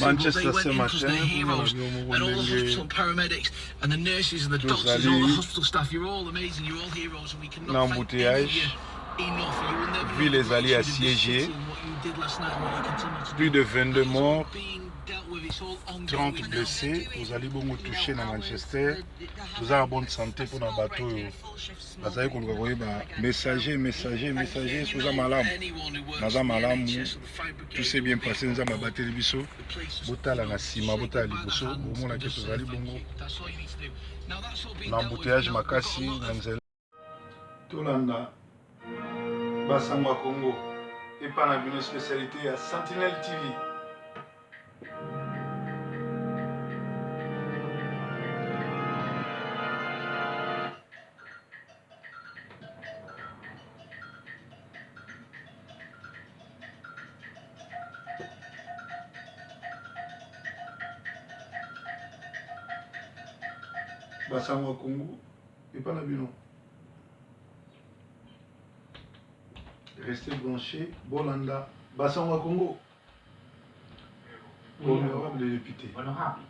Manchester ce matin, and all the paramedics and the nurses and the doctors, all the hospital staff, you're all amazing, you're all heroes, and we cannot thank any of you enough. You will never vu les alliés assiégés, plus de 22 morts, 30 blessés. Vous allez beaucoup toucher dans Manchester. Vous avez bonne santé pour un bateau. Vous avez messager, sous un malam. Dans un malam, tout s'est bien passé. Nous avons battu les bisous. Botala na sima, botala liboso. Bon, on a quelque chose à bongo. L'embouteillage makasi, nanzela. Tolanda, Bassangwa Congo. Et pas une spécialité à Sentinelle TV. Bassangwa Congo. Et pas Bino. Restez branchés. Bolanda. Bassangwa Congo. Oui, honorable député. Honorable.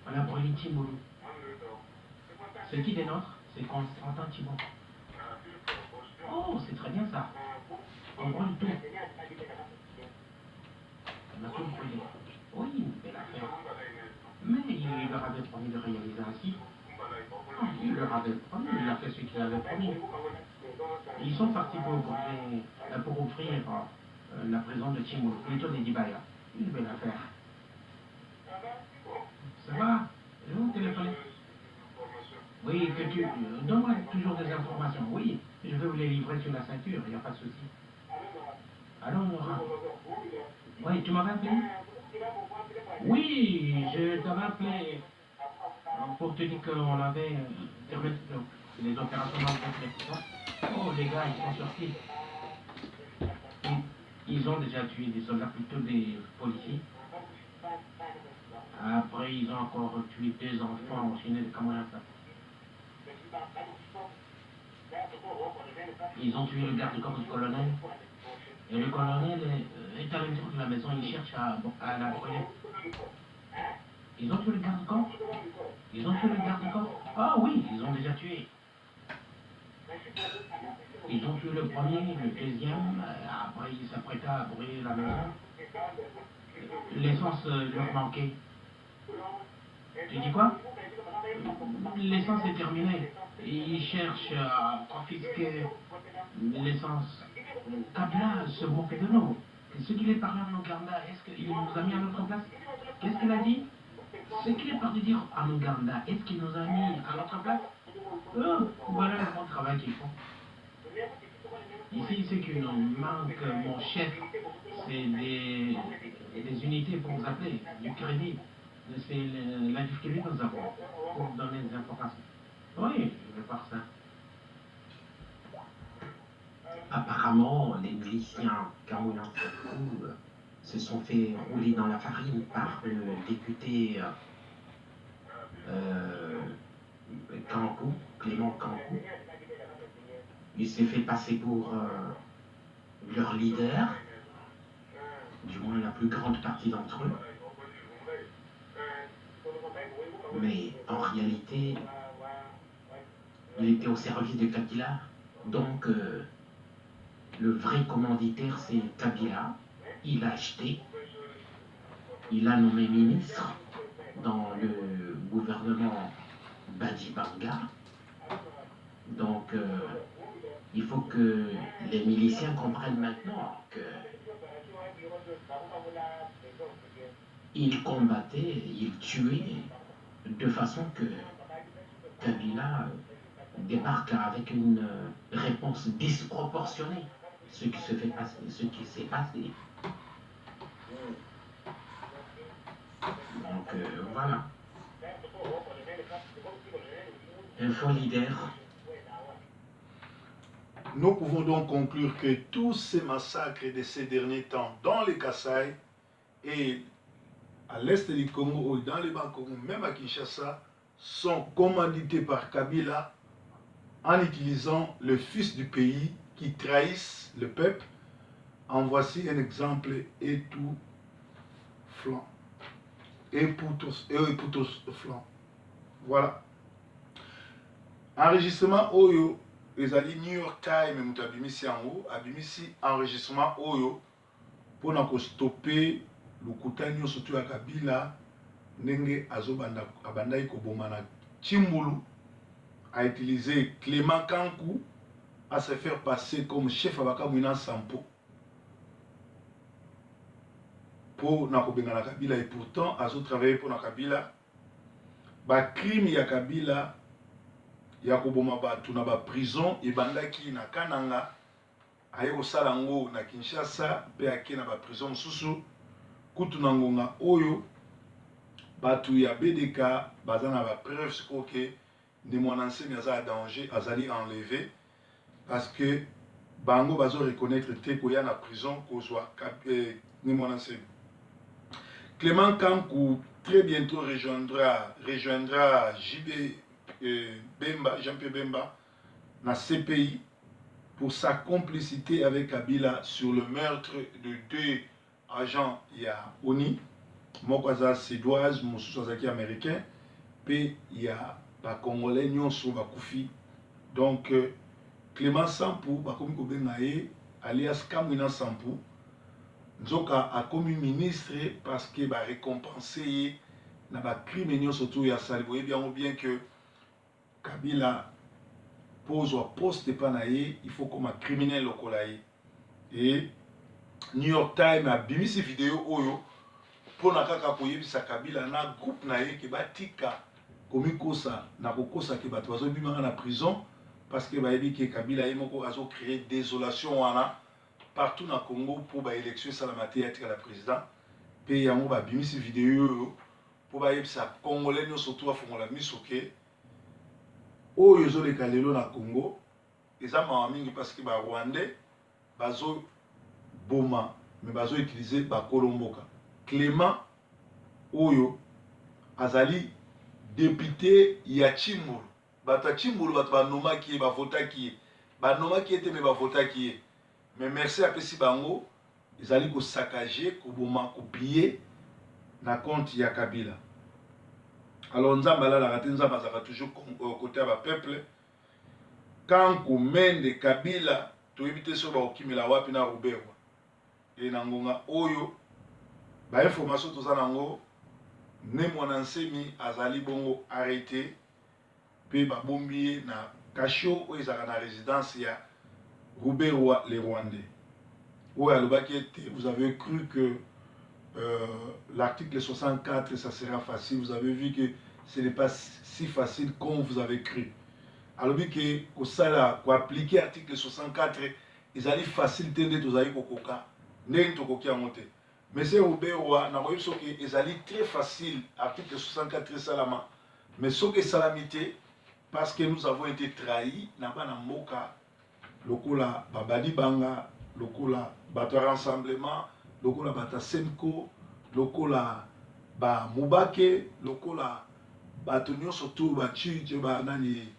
On a brûlé Timboulou. C'est qui des nôtres? C'est Constantin Thibault. Oh, c'est très bien ça. On brûle tout. On a tout brûlé. Oui, une belle affaire. Mais il leur avait promis de réaliser ainsi. Il leur avait promis, il a fait ce qu'il avait promis. Ils sont partis pour ouvrir la prison de Timboulou, plutôt des Dibaya. Une belle affaire. Ça va? Je vais vous téléphoner. Oui, que tu... Donne-moi toujours des informations. Oui, je vais vous les livrer sur la ceinture, il n'y a pas de souci. Alors, Nora. Oui, tu m'avais appelé? Oui, je t'avais appelé pour te dire qu'on avait terminé les opérations dans le. Oh, les gars, ils sont sortis. Ils ont déjà tué des soldats, plutôt des policiers. Après, ils ont encore tué 2 enfants au final de Kamalata. Ils ont tué le garde-corps du colonel. Et le colonel est à l'intérieur de la maison, il cherche à la brûler. Ils ont tué le garde-corps? Ils ont tué le garde-corps? Ah oui, ils ont déjà tué. Ils ont tué le premier, le deuxième, après ils s'apprêtaient à brûler la maison. L'essence leur manquait. Tu dis quoi? L'essence est terminée. Ils cherchent à confisquer l'essence. Kabila se moquait de nous. Ce qu'il est parlé en Ouganda, est-ce qu'il nous a mis à notre place? Qu'est-ce qu'il a dit? Ce qu'il est parti dire en Ouganda, est-ce qu'il nous a mis à notre place? Voilà le bon travail qu'ils font. Ici, ce qui nous manque, mon chef, c'est des unités pour nous appeler, du crédit. C'est la difficulté que nous avons pour donner des informations. Oui, je vais voir ça. Apparemment, les miliciens Kamoulan se sont fait rouler dans la farine par le député Kankou, Clément Kankou. Il s'est fait passer pour leur leader, du moins la plus grande partie d'entre eux. Mais en réalité, il était au service de Kabila. Donc, le vrai commanditaire, c'est Kabila. Il a acheté, il a nommé ministre dans le gouvernement Badibanga. Donc, il faut que les miliciens comprennent maintenant que ils combattaient, ils tuaient de façon que Kabila débarque avec une réponse disproportionnée. Ce qui s'est passé. Donc voilà. Info leader. Nous pouvons donc conclure que tous ces massacres de ces derniers temps dans les Kasaï et à l'est du Congo, dans les Bas-Congo, même à Kinshasa, sont commandités par Kabila en utilisant le fils du pays qui trahissent le peuple. En voici un exemple et tout flanc. Et pour tous flanc. Voilà. Enregistrement Oyo, les alliés New York Times, et Abimisi en haut, Abimisi enregistrement Oyo, pour nous stopper le couteau surtout à Kabila, Nenge Azobanda Abandai Kobomana Chimbulu a utilisé Clément Kankou à se faire passer comme chef Abaka Mouina Sampo pour Nakobengana Kabila et pourtant Azo travaillé pour Nakabila. Ba crime ya Kabila ya koboma batu na ba prison ebandaki na Kananga aye kosala ngo na Kinshasa pe ake na ba prison mosusu kutu na ngonga oyo batu ya BDK baza na ba preuve sikoke ni mwana nsemi aza danger azali enlevé parce que bango bazo reconnaître te ko ya na prison kozwa ni mwana nsemi. Clément Kankou très bientôt rejoindra JB Bemba, Jean-Pierre Bemba, dans CPI pour sa complicité avec Kabila sur le meurtre de 2 agents ONI, Mokwaza Sédoise, Moussouazaki américain, puis il y a des Congolais Nyonso Bakoufi. Donc Clément Sampou, Bakomi Kobengaye, alias Kamwina Sampou, Nzoka a comme ministre parce que va récompenser na ba crime surtout ya sali. Vous voyez bien que Kabila pose un poste panaye, il faut comme un criminel lokolaye. Et New York Times a bimi ces vidéos oyo pour na kaka koyebisa Kabila na groupe naye ke batika komi kosa na kokosa ke bato bazo bimanga na prison parce que bayebi ke Kabila yemoko azo créer désolation wana partout na Congo pour ba élection salamate ya tika la président pe yango ba bimi ces vidéos pour bayebisa Congolais surtout afongola misoke oyo ezoleka lelo na Congo eza mawa mingi parce que ba Rwandais bazo boma mais bazo utiliser ba kolomboka. Clément oyo azali député ya Chimbulu bata Chimbulu bata banomaki bavotaki banomaki ete me bavotaki mais merci apesi bango ezali ko saccager ko boma ko piller na compte ya Kabila. Alors Nzamba la raté Nzamba azaka toujours côté ba peuple quand kumende Kabila to éviter so ba okimela wapi na Ruberwa et na ngonga oyo ba information to zanango ne mwana nsemi azali bongo arrêté pe ba bombier na kasho o ezaka na résidence ya Ruberwa les Rwandais. Ou vous avez cru que l'article 64 ça sera facile, vous avez vu que ce n'est pas si facile comme vous avez cru. Alors que ça pour appliquer l'article 64 ils allaient faciliter de tous kokoka n'est tokoki a monter. Mais c'est Ruberwa na koyebso que ils allaient très facile article 64 salama mais ce que salamité parce que nous avons été trahis na bana moka lokola babadi banga lokola bato rassemblement lokola bata Semko lokola ba Mubake lokola bato nyonso to ba Chije ba nani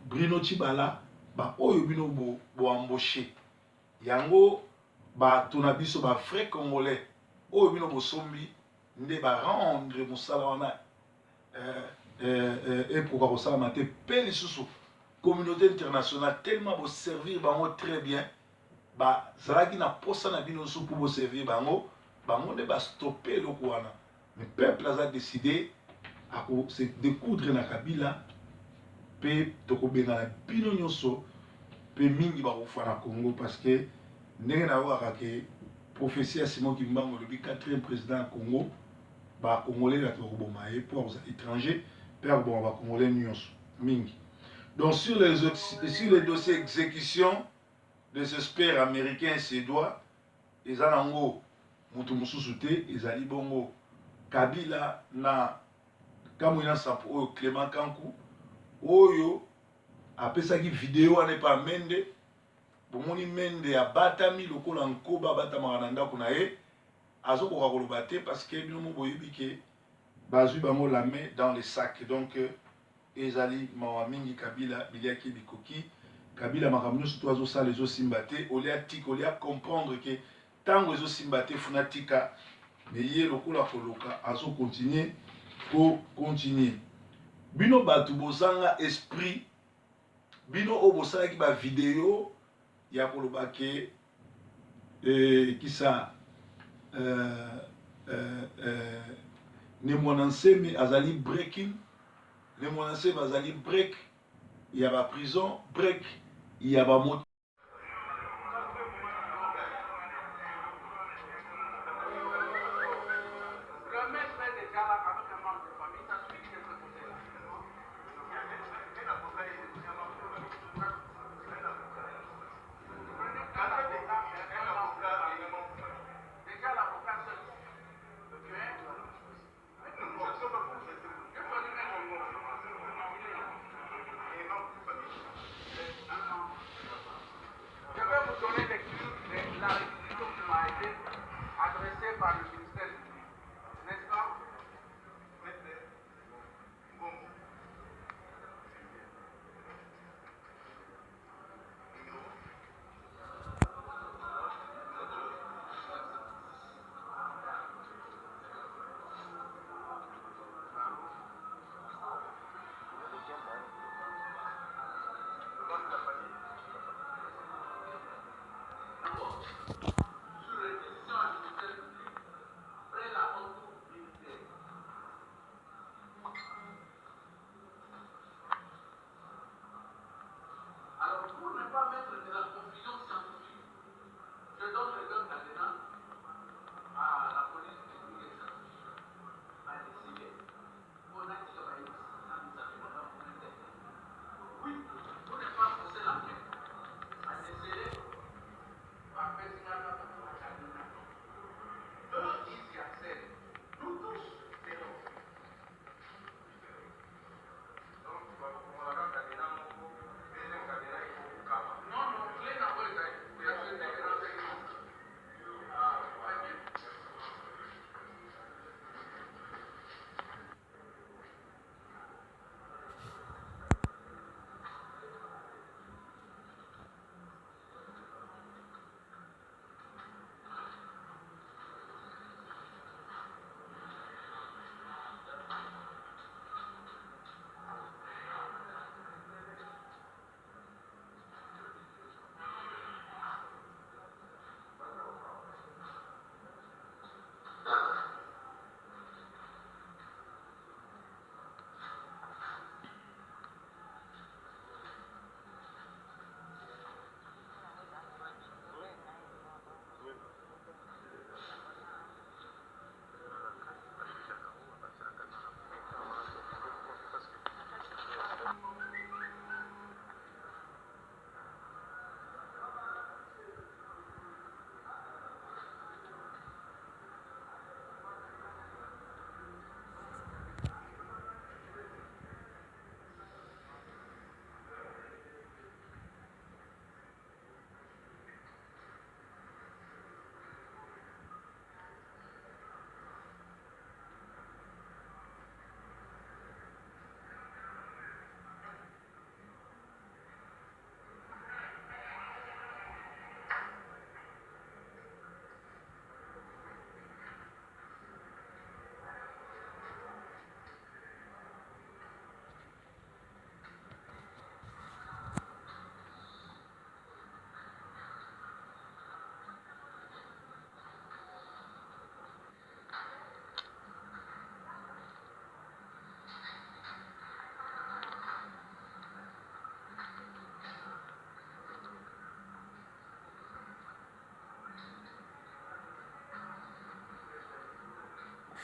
Bruno Chibala ba oyo bino bo embauché yango ba tona biso ba frère congolais oyo bino bo sombi nde ba rendre musala wana et pour ça maté peli susu communauté internationale tellement pour servir bango très bien ba zalaki na posa na bino so pour servir bango ne ba stopper le kwana mais peuple a décidé à se découdre na Kabila pe tokobenga na bino nyonso pe mingi ba kofa na Congo parce que ndenge na waka ke prophétie à Simon Kimbangu le 4e président Congo ba congolais la tokoboma et pour aux étrangers per bon ba congolais nyonso mingi. Donc sur les dossiers exécution des experts américains et suédois, ils ont nango mutu mususu te ezali bongo Kabila na Kamwina Sampou oyo Clément Kankou oyo apesaki vidéo ane pa Mende bomoni Mende abatami lokola nkoba batamaka na ndako na ye azokoka koloba te parce que bino mo boyebi ke bazwi bango la main dans les sacs donc ezali mawa mingi Kabila biliaki bikoki Kabila makambo nyonso to azosala ezosimba te olia tika olia comprendre ke ntango ezosimba te funa tika mais ye lokola koloka azo continuer ko continuer bino batu bozanga esprit bino o bosalaki ba vidéo ya koloba ke kisa ne mwana nsemi azali breaking ne mwana nsemi azali break ya ba prison break ya ba moto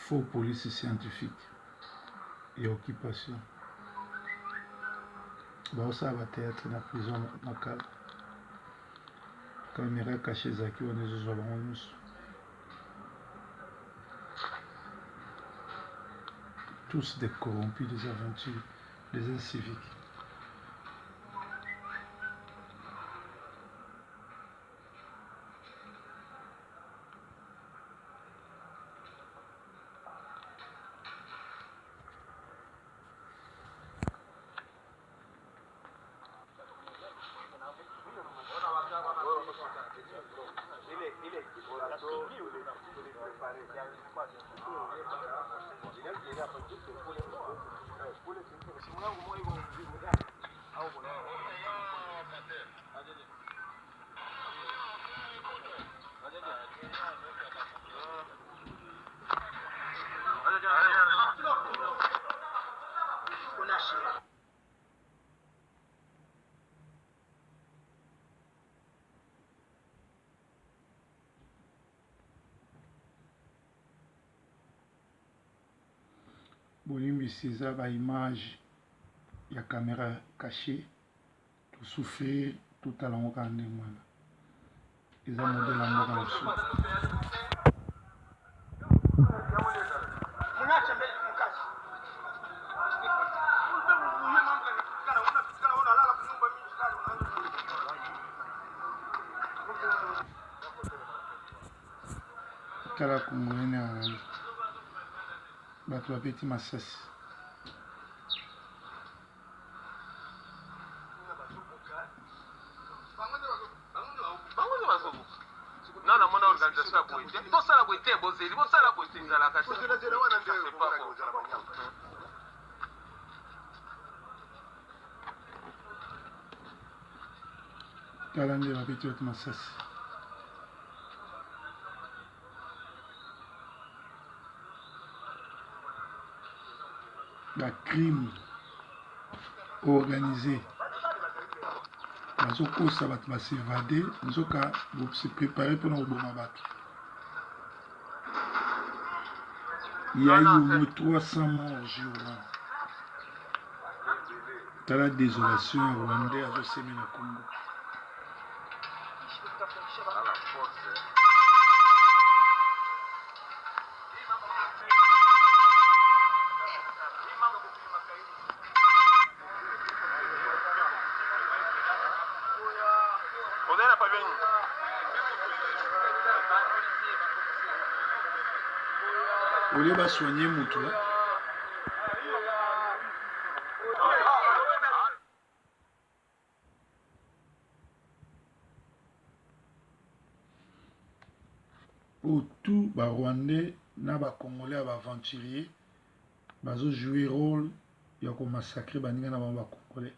faux police scientifique et occupation. Bon, ça va être la prison dans cadre. Caméra cachée Zaki, on est juste tous des corrompus, des aventures, des inciviques. Bolimbisi eza ba image ya caméra cachée to souffrir tout à l'ango kande mwana eza modèle ya mboka mosusu. Tala Congolais na bato babeti masasi. Nana mona organisation ya boite. Tosala boite bozeli, bosala boite nzala kasi. Tala nde babeti bato masasi. La crime organisé. Bazokosa bato basevade nzoka se préparer mpona koboma bato. Il y a eu au moins 300 morts jour. Tala désolation ya Rwandais azosemi na Congo. Au lieu de soigner Moutou, pour tout les Rwandais, les Congolais, les aventuriers, ils ont joué rôle de massacrer les Congolais.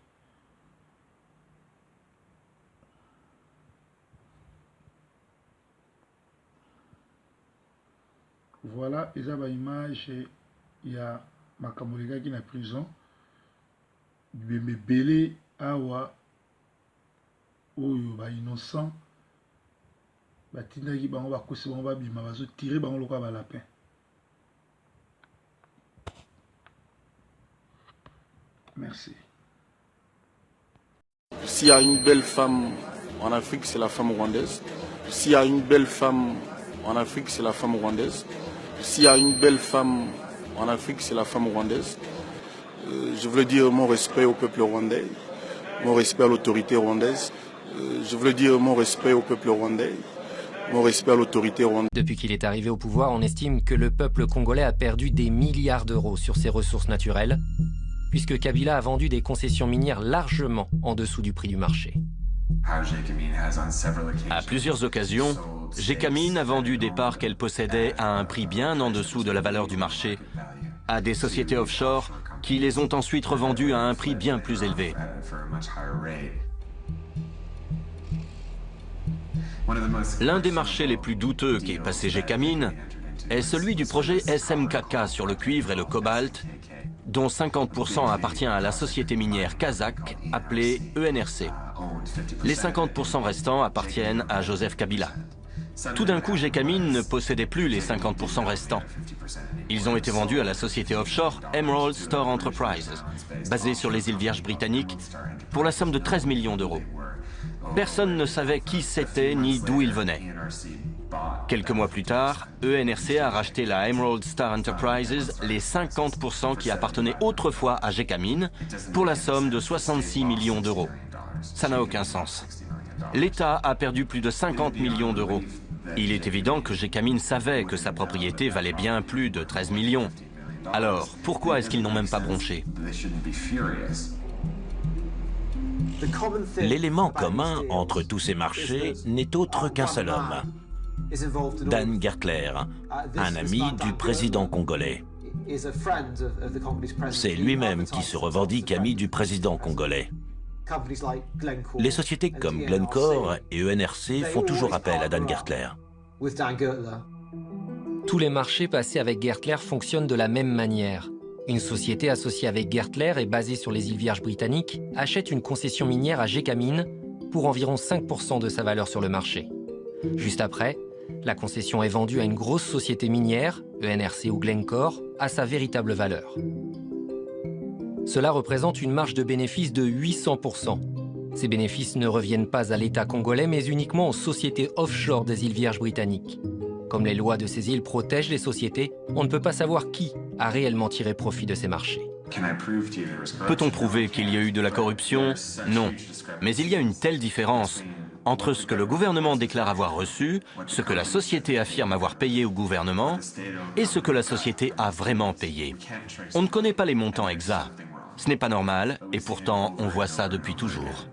Voilà, ils ont une image, il y a Makamolega qui est en prison. Il me belé awa oyo ba innocent. Ba tindaki bango ba kosi bango ba bima bazo tirer bango loka ba lapin. Merci. S'il y a une belle femme en Afrique, c'est la femme rwandaise. S'il y a une belle femme en Afrique, c'est la femme rwandaise. S'il y a une belle femme en Afrique, c'est la femme rwandaise. Je voulais dire mon respect au peuple rwandais, mon respect à l'autorité rwandaise. Je voulais dire mon respect au peuple rwandais, mon respect à l'autorité rwandaise. Depuis qu'il est arrivé au pouvoir, on estime que le peuple congolais a perdu des milliards d'euros sur ses ressources naturelles, puisque Kabila a vendu des concessions minières largement en dessous du prix du marché. À plusieurs occasions, Gécamine a vendu des parts qu'elle possédait à un prix bien en dessous de la valeur du marché à des sociétés offshore qui les ont ensuite revendues à un prix bien plus élevé. L'un des marchés les plus douteux qu'ait passé Gécamine est celui du projet SMKK sur le cuivre et le cobalt, dont 50% appartient à la société minière kazakh appelée ENRC. Les 50% restants appartiennent à Joseph Kabila. Tout d'un coup, Gécamine ne possédait plus les 50% restants. Ils ont été vendus à la société offshore Emerald Star Enterprises, basée sur les îles Vierges britanniques, pour la somme de 13 millions d'euros. Personne ne savait qui c'était ni d'où il venait. Quelques mois plus tard, ENRC a racheté la Emerald Star Enterprises, les 50% qui appartenaient autrefois à Gécamine, pour la somme de 66 millions d'euros. Ça n'a aucun sens. L'État a perdu plus de 50 millions d'euros. Il est évident que Gécamine savait que sa propriété valait bien plus de 13 millions. Alors, pourquoi est-ce qu'ils n'ont même pas bronché? L'élément commun entre tous ces marchés n'est autre qu'un seul homme. Dan Gertler, un ami du président congolais. C'est lui-même qui se revendique ami du président congolais. Les sociétés comme Glencore et ENRC font toujours appel à Dan Gertler. Tous les marchés passés avec Gertler fonctionnent de la même manière. Une société associée avec Gertler et basée sur les îles Vierges britanniques achète une concession minière à Gécamine pour environ 5% de sa valeur sur le marché. Juste après, la concession est vendue à une grosse société minière, ENRC ou Glencore, à sa véritable valeur. Cela représente une marge de bénéfice de 800%. Ces bénéfices ne reviennent pas à l'État congolais, mais uniquement aux sociétés offshore des îles Vierges britanniques. Comme les lois de ces îles protègent les sociétés, on ne peut pas savoir qui a réellement tiré profit de ces marchés. Peut-on prouver qu'il y a eu de la corruption? Non. Mais il y a une telle différence entre ce que le gouvernement déclare avoir reçu, ce que la société affirme avoir payé au gouvernement, et ce que la société a vraiment payé. On ne connaît pas les montants exacts. Ce n'est pas normal, et pourtant on voit ça depuis toujours.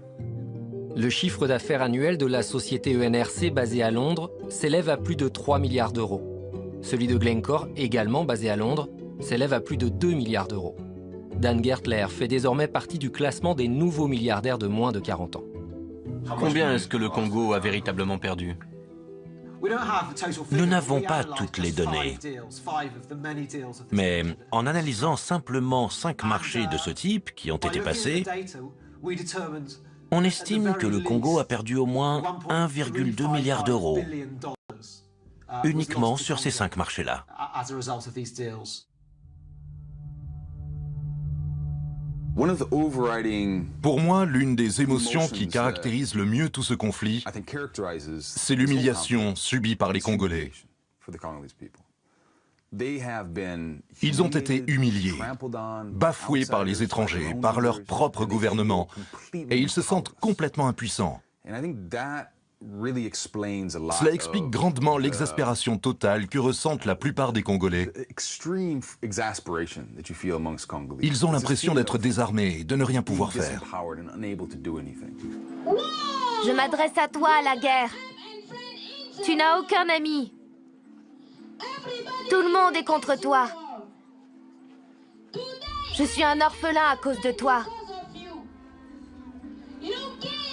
Le chiffre d'affaires annuel de la société ENRC basée à Londres s'élève à plus de 3 milliards d'euros. Celui de Glencore, également basé à Londres, s'élève à plus de 2 milliards d'euros. Dan Gertler fait désormais partie du classement des nouveaux milliardaires de moins de 40 ans. Combien est-ce que le Congo a véritablement perdu? Nous n'avons pas toutes les données. Mais en analysant simplement 5 marchés de ce type qui ont été passés, on estime que le Congo a perdu au moins 1,2 milliard d'euros, uniquement sur ces 5 marchés-là. Pour moi, l'une des émotions qui caractérise le mieux tout ce conflit, c'est l'humiliation subie par les Congolais. Ils ont été humiliés, bafoués par les étrangers, par leur propre gouvernement, et ils se sentent complètement impuissants. Cela explique grandement l'exaspération totale que ressentent la plupart des Congolais. Ils ont l'impression d'être désarmés et de ne rien pouvoir faire. Je m'adresse à toi, la guerre. Tu n'as aucun ami. Tout le monde est contre toi. Je suis un orphelin à cause de toi.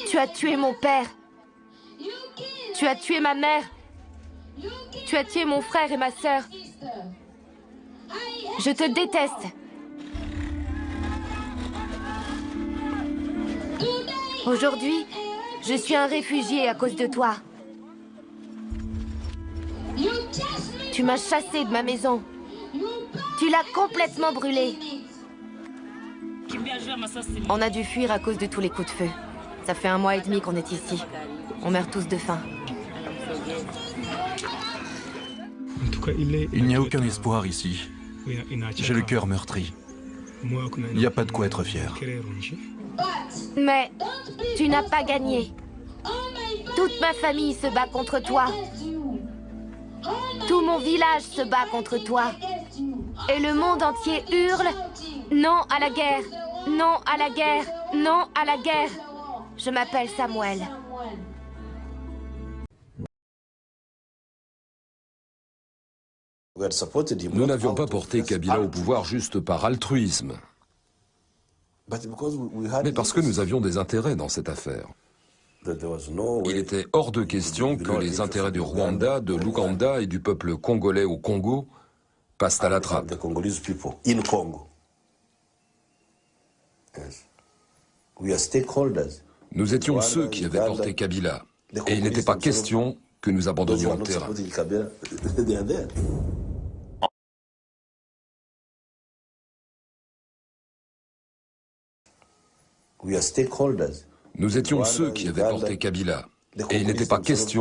Tu as tué mon père. Tu as tué ma mère. Tu as tué mon frère et ma sœur. Je te déteste. Aujourd'hui, je suis un réfugié à cause de toi. Tu m'as chassé de ma maison. Tu l'as complètement brûlée. On a dû fuir à cause de tous les coups de feu. Ça fait 1 mois et demi qu'on est ici. On meurt tous de faim. Il n'y a aucun espoir ici. J'ai le cœur meurtri. Il n'y a pas de quoi être fier. Mais tu n'as pas gagné. Toute ma famille se bat contre toi. Tout mon village se bat contre toi. Et le monde entier hurle « Non à la guerre! Non à la guerre! Non à la guerre !» Je m'appelle Samuel. Nous n'avions pas porté Kabila au pouvoir juste par altruisme, mais parce que nous avions des intérêts dans cette affaire. Il était hors de question que les intérêts du Rwanda, de l'Ouganda et du peuple congolais au Congo passent à la trappe. Nous étions ceux qui avaient porté Kabila, et il n'était pas question que nous abandonnions le terrain. Nous étions ceux qui avaient porté Kabila, et il n'était pas question